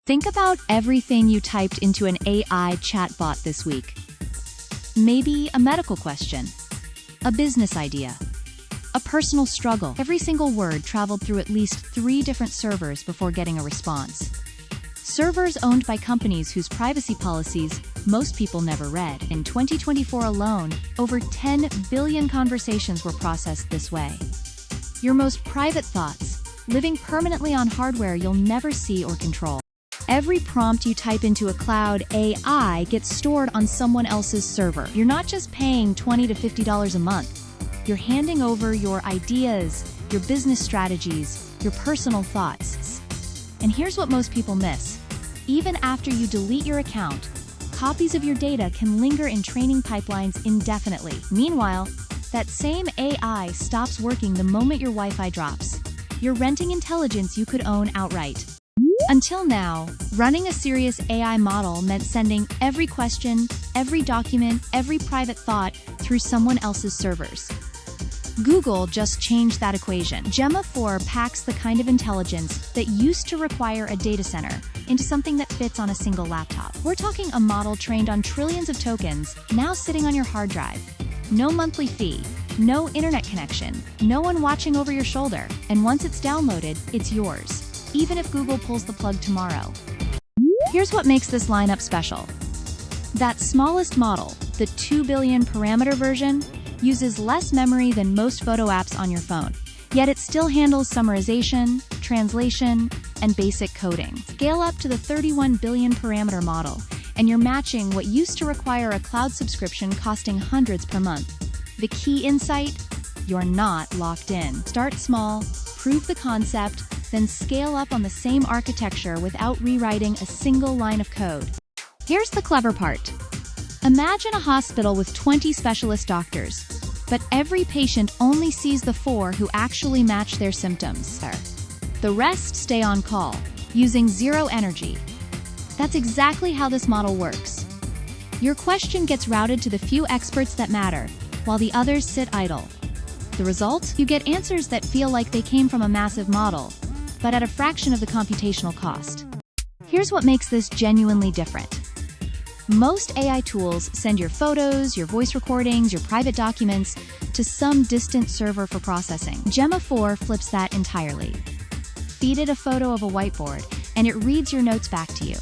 Think about everything you typed into an AI chatbot this week. Maybe a medical question, a business idea, a personal struggle. Every single word traveled through at least 3 different servers before getting a response. Servers owned by companies whose privacy policies most people never read. In 2024 alone, over 10 billion conversations were processed this way. Your most private thoughts, living permanently on hardware you'll never see or control. Every prompt you type into a cloud AI gets stored on someone else's server. You're not just paying $20 to $50 a month. You're handing over your ideas, your business strategies, your personal thoughts. And here's what most people miss. Even after you delete your account, copies of your data can linger in training pipelines indefinitely. Meanwhile, that same AI stops working the moment your Wi-Fi drops. You're renting intelligence you could own outright. Until now, running a serious AI model meant sending every question, every document, every private thought through someone else's servers. Google just changed that equation. Gemma 4 packs the kind of intelligence that used to require a data center into something that fits on a single laptop. We're talking a model trained on trillions of tokens, now sitting on your hard drive. No monthly fee, no internet connection, no one watching over your shoulder, and once it's downloaded, it's yours, even if Google pulls the plug tomorrow. Here's what makes this lineup special. That smallest model, the 2 billion parameter version, uses less memory than most photo apps on your phone, yet it still handles summarization, translation, and basic coding. Scale up to the 31 billion parameter model, and you're matching what used to require a cloud subscription costing hundreds per month. The key insight? You're not locked in. Start small, prove the concept, then scale up on the same architecture without rewriting a single line of code. Here's the clever part. Imagine a hospital with 20 specialist doctors, but every patient only sees the 4 who actually match their symptoms. The rest stay on call, using zero energy. That's exactly how this model works. Your question gets routed to the few experts that matter, while the others sit idle. The result? You get answers that feel like they came from a massive model, but at a fraction of the computational cost. Here's what makes this genuinely different. Most AI tools send your photos, your voice recordings, your private documents to some distant server for processing. Gemma 4 flips that entirely. Feed it a photo of a whiteboard, and it reads your notes back to you.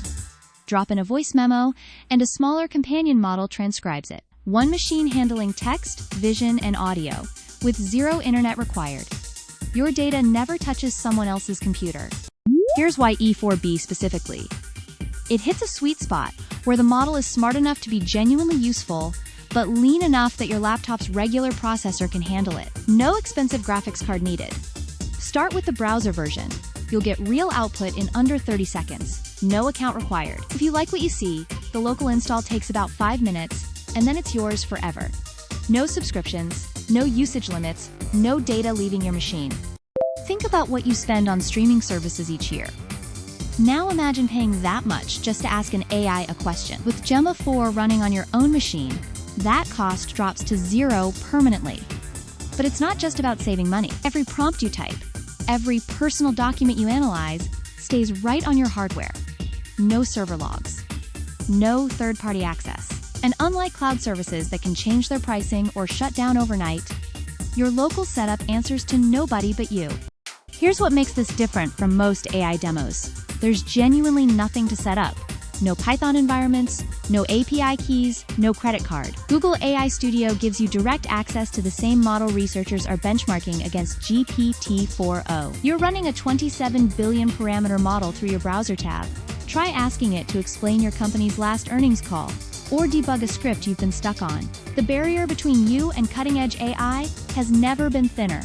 Drop in a voice memo, and a smaller companion model transcribes it. One machine handling text, vision, and audio, with zero internet required. Your data never touches someone else's computer. Here's why E4B specifically. It hits a sweet spot where the model is smart enough to be genuinely useful, but lean enough that your laptop's regular processor can handle it. No expensive graphics card needed. Start with the browser version. You'll get real output in under 30 seconds. No account required. If you like what you see, the local install takes about 5 minutes, and then it's yours forever. No subscriptions, no usage limits, no data leaving your machine. Think about what you spend on streaming services each year. Now imagine paying that much just to ask an AI a question. With Gemma 4 running on your own machine, that cost drops to zero permanently. But it's not just about saving money. Every prompt you type, every personal document you analyze, stays right on your hardware. No server logs. No third-party access. And unlike cloud services that can change their pricing or shut down overnight, your local setup answers to nobody but you. Here's what makes this different from most AI demos. There's genuinely nothing to set up. No Python environments, no API keys, no credit card. Google AI Studio gives you direct access to the same model researchers are benchmarking against GPT-4o. You're running a 27 billion parameter model through your browser tab. Try asking it to explain your company's last earnings call, or debug a script you've been stuck on. The barrier between you and cutting-edge AI has never been thinner.